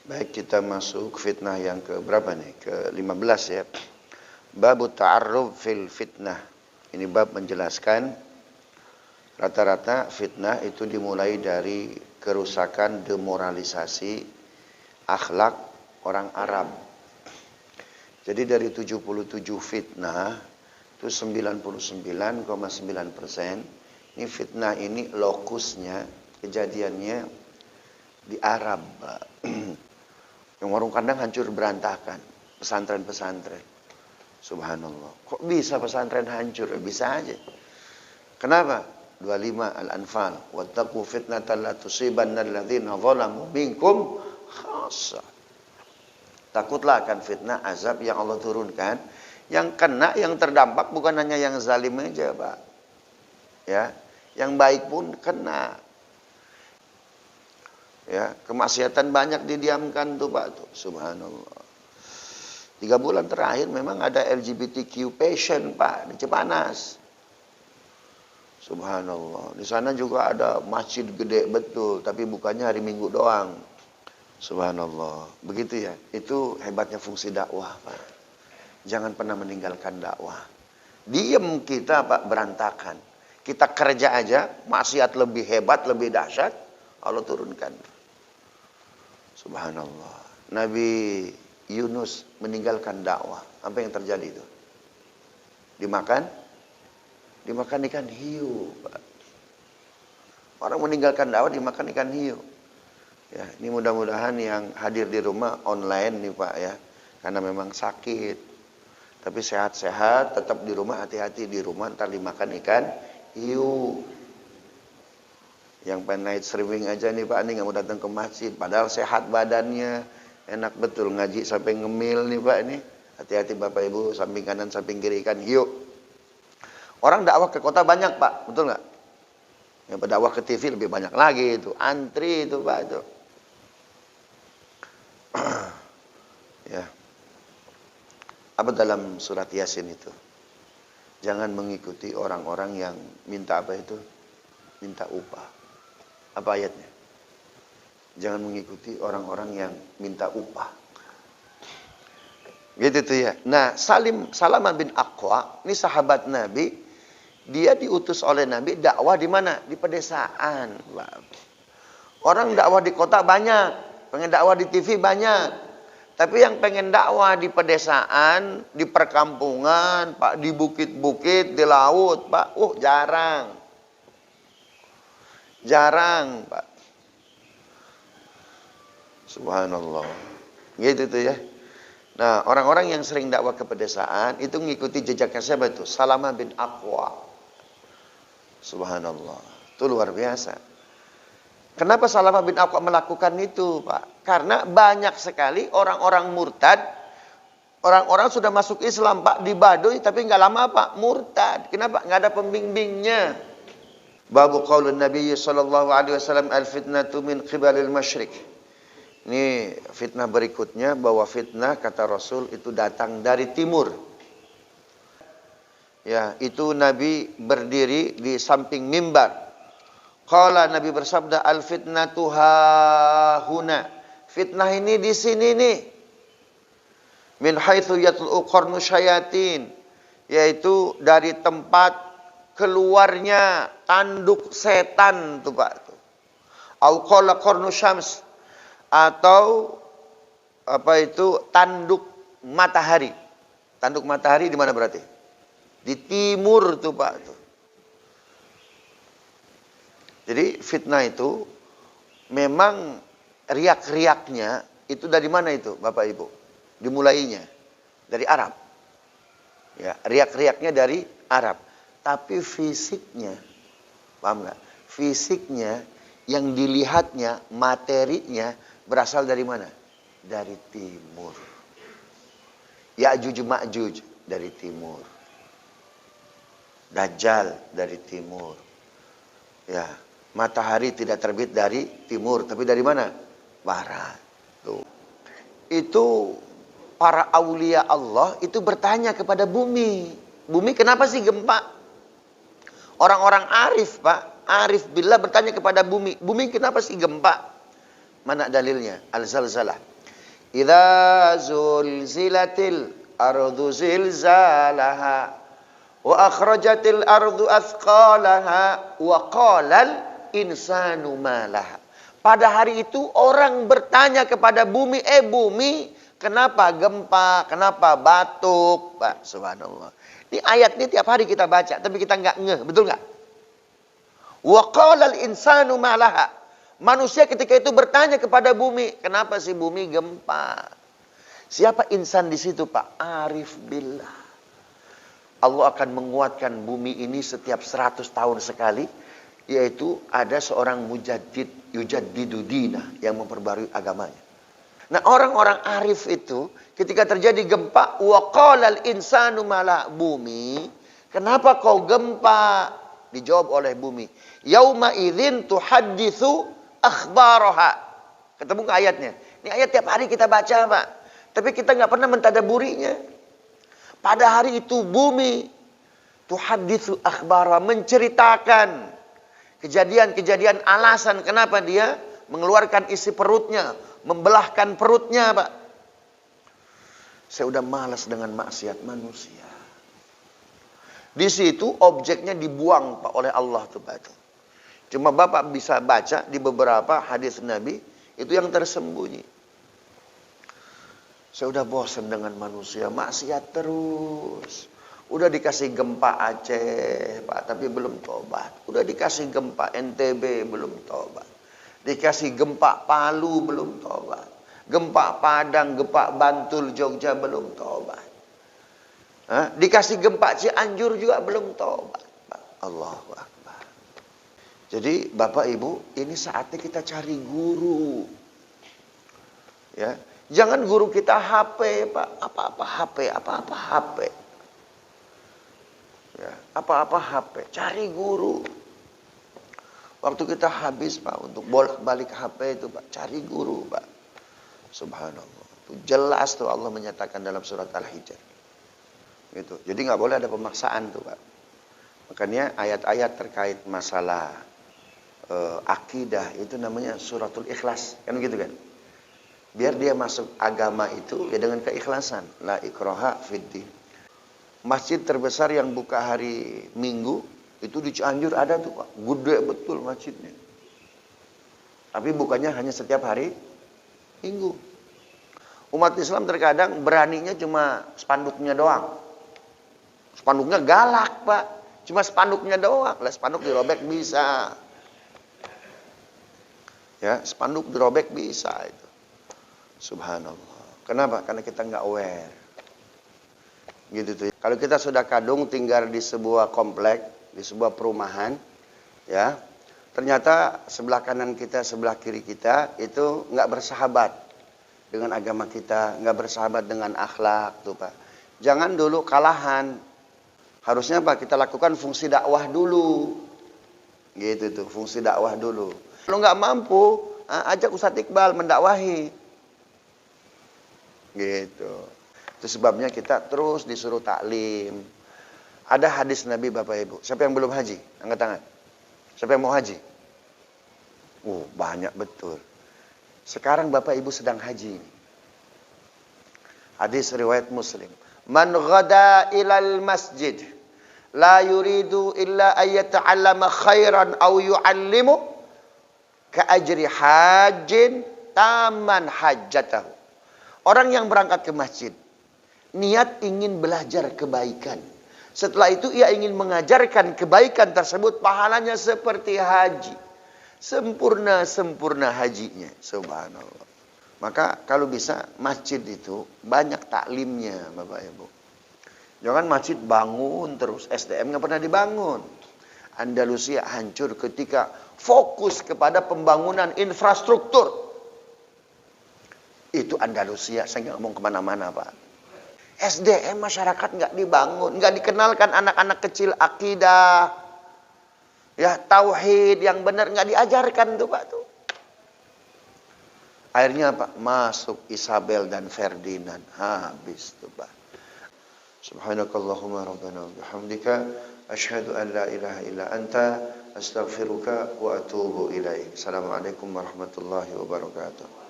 Baik, kita masuk fitnah yang ke berapa nih? Ke-15 ya. Bab ta'arruf fil fitnah. Ini bab menjelaskan rata-rata fitnah itu dimulai dari kerusakan, demoralisasi akhlak orang Arab. Jadi dari 77 fitnah itu 99,9% ini fitnah ini lokusnya, kejadiannya di Arab. Yang warung kandang hancur berantakan, pesantren-pesantren. Subhanallah. Kok bisa pesantren hancur? Bisa aja. Kenapa? 25 Al-Anfal. Wattaqu fitnatan la tusibanna alladzina zalamu minkum khassah. Takutlah akan fitnah azab yang Allah turunkan, yang kena, yang terdampak bukan hanya yang zalim aja, Pak. Ya, yang baik pun kena. Ya, kemaksiatan banyak didiamkan tuh Pak tuh. Subhanallah. 3 bulan terakhir memang ada LGBTQ patient Pak di Cipanas. Subhanallah. Di sana juga ada masjid gede betul, tapi bukannya hari Minggu doang. Subhanallah. Begitu ya. Itu hebatnya fungsi dakwah, Pak. Jangan pernah meninggalkan dakwah. Diem kita Pak berantakan. Kita kerja aja, maksiat lebih hebat, lebih dahsyat, Allah turunkan. Subhanallah. Nabi Yunus meninggalkan dakwah. Apa yang terjadi itu? Dimakan ikan hiu, Pak. Orang meninggalkan dakwah dimakan ikan hiu. Ya, ini mudah-mudahan yang hadir di rumah online nih Pak ya. Karena memang sakit. Tapi sehat-sehat, tetap di rumah, hati-hati di rumah, ntar dimakan ikan hiu. Yang pengen night swimming aja nih Pak, nih nggak mau datang ke masjid, padahal sehat badannya, enak betul ngaji sampai ngemil nih Pak ini. Hati-hati Bapak Ibu, samping kanan samping kiri ikan hiu. Orang dakwah ke kota banyak Pak, betul nggak? Yang berdakwah ke TV lebih banyak lagi itu, antri itu Pak itu. Ya. Apa dalam surat Yasin itu? Jangan mengikuti orang-orang yang minta apa itu? Minta upah. Apa ayatnya? Jangan mengikuti orang-orang yang minta upah. Gitu tuh ya. Nah, Salamah bin Aqwa, ini sahabat Nabi, dia diutus oleh Nabi dakwah di mana? Di pedesaan. Orang dakwah di kota banyak, pengen dakwah di TV banyak. Tapi yang pengen dakwah di pedesaan, di perkampungan, Pak, di bukit-bukit, di laut, Pak, jarang. Jarang, Pak. Subhanallah. Gitu tuh ya. Nah, orang-orang yang sering dakwah ke pedesaan itu mengikuti jejaknya siapa itu? Salamah bin Aqwa. Subhanallah. Itu luar biasa. Kenapa Salamah bin Aqwa melakukan itu, Pak? Karena banyak sekali orang-orang murtad. Orang-orang sudah masuk Islam, Pak, di Baduy, tapi nggak lama, Pak, murtad. Kenapa? Nggak ada pembimbingnya. Babu qaulun Nabi sallallahu alaihi wasallam al-fitnatu min qibalil masyriq. Ini fitnah berikutnya, bahwa fitnah kata Rasul itu datang dari timur. Ya, itu Nabi berdiri di samping mimbar. Qala, Nabi bersabda, al-fitnatu hahuna. Fitnah ini di sini nih. Min haitsu yatlu'u qarnu syayatin, yaitu dari tempat keluarnya tanduk setan tuh Pak. Au qala qarnu syams, atau apa itu tanduk matahari. Tanduk matahari di mana berarti? Di timur tuh Pak tuh. Jadi fitnah itu memang riak-riaknya itu dari mana itu Bapak Ibu? Dimulainya dari Arab. Ya, riak-riaknya dari Arab. Tapi fisiknya, paham nggak? Fisiknya, yang dilihatnya, materinya berasal dari mana? Dari timur. Ya'juj Ma'juj dari timur. Dajjal dari timur. Ya, matahari tidak terbit dari timur, tapi dari mana? Barat. Tuh. Itu para aulia Allah itu bertanya kepada bumi. Bumi kenapa sih gempa? Orang-orang arif Pak, arif billah bertanya kepada bumi. Bumi kenapa sih gempa? Mana dalilnya? Al-zalzalah. Idza zulzilatil ardu zilzalaha wa akhrajatil ardu athqalaha wa qalal insanu ma laha. Pada hari itu orang bertanya kepada bumi, bumi, kenapa gempa, kenapa batuk? Pak, subhanallah. Ini ayat ini tiap hari kita baca, tapi kita nggak ngeh, betul nggak? Wa qalal insanu ma laha. Manusia ketika itu bertanya kepada bumi, kenapa sih bumi gempa? Siapa insan di situ, Pak? Arif billah. Allah akan menguatkan bumi ini setiap 100 tahun sekali, yaitu ada seorang yujaddidu dina yang memperbarui agamanya. Nah, orang-orang arif itu ketika terjadi gempa, wa qalal insanu mala, bumi, kenapa kau gempa? Dijawab oleh bumi, yauma idzin tuhadditsu akhbaraha. Ketemu ke ayatnya? Ini ayat tiap hari kita baca, Pak. Tapi kita nggak pernah mentadaburinya. Pada hari itu bumi tuhadditsu akhbaraha, menceritakan kejadian-kejadian alasan kenapa dia mengeluarkan isi perutnya, membelahkan perutnya, Pak. Saya udah malas dengan maksiat manusia. Di situ objeknya dibuang, Pak, oleh Allah tuh, Pak. Cuma Bapak bisa baca di beberapa hadis Nabi, itu yang tersembunyi. Saya udah bosan dengan manusia, maksiat terus. Udah dikasih gempa Aceh, Pak, tapi belum tobat. Udah dikasih gempa NTB, belum tobat. Dikasih gempa Palu, belum tobat. Gempa Padang, gempa Bantul, Jogja, belum tobat. Dikasih gempa Cianjur juga belum tobat, Pak. Allahu Akbar. Jadi Bapak Ibu, ini saatnya kita cari guru. Ya, jangan guru kita HP, Pak. Apa-apa HP, apa-apa HP. Ya, apa-apa HP. Cari guru. Waktu kita habis, Pak, untuk bolak-balik HP itu, Pak, cari guru, Pak. Subhanallah. Itu jelas tuh Allah menyatakan dalam surat Al-Hijr. Gitu. Jadi nggak boleh ada pemaksaan tuh, Pak. Makanya ayat-ayat terkait masalah akidah itu namanya suratul ikhlas, kan gitu kan? Biar dia masuk agama itu ya dengan keikhlasan. La ikraha fiddin. Masjid terbesar yang buka hari Minggu itu di Cianjur ada tuh, Pak. Gede betul masjidnya. Tapi bukannya hanya setiap hari Minggu. Umat Islam terkadang beraninya cuma spanduknya doang. Spanduknya galak, Pak. Cuma spanduknya doang. Lah spanduk dirobek bisa. Ya, spanduk dirobek bisa itu. Subhanallah. Kenapa? Karena kita nggak aware. Gitu tuh. Kalau kita sudah kadung tinggal di sebuah komplek, di sebuah perumahan, ya, ternyata sebelah kanan kita, sebelah kiri kita itu nggak bersahabat dengan agama kita, nggak bersahabat dengan akhlak tuh, Pak. Jangan dulu kalahan. Harusnya Pak kita lakukan fungsi dakwah dulu. Gitu tuh, fungsi dakwah dulu. Kalau nggak mampu, ajak Ustadz Iqbal mendakwahi. Gitu. Itu sebabnya kita terus disuruh taklim. Ada hadis Nabi, Bapak Ibu. Siapa yang belum haji? Angkat tangan. Siapa yang mau haji? Banyak betul. Sekarang Bapak Ibu sedang haji. Hadis riwayat Muslim. Man ghada ilal masjid la yuridu illa ayyata'allama khairan aw yu'allimu ka'ajri hajin taman hajatahu. Orang yang berangkat ke masjid, niat ingin belajar kebaikan. Setelah itu ia ingin mengajarkan kebaikan tersebut, pahalanya seperti haji. Sempurna hajinya. Subhanallah. Maka kalau bisa masjid itu banyak taklimnya, Bapak Ibu. Jangan masjid bangun terus, SDM nggak pernah dibangun. Andalusia hancur ketika fokus kepada pembangunan infrastruktur. Itu Andalusia, saya nggak ngomong kemana-mana, Pak. SDM masyarakat nggak dibangun, nggak dikenalkan anak-anak kecil akidah, ya tauhid yang benar nggak diajarkan tuh, Pak tuh. Akhirnya Pak masuk Isabel dan Ferdinand, habis tuh, Pak. Subhanakallahumma rabbana wa bihamdika asyhadu an la ilaha illa anta astaghfiruka wa atubu ilaik. Assalamualaikum warahmatullahi wabarakatuh.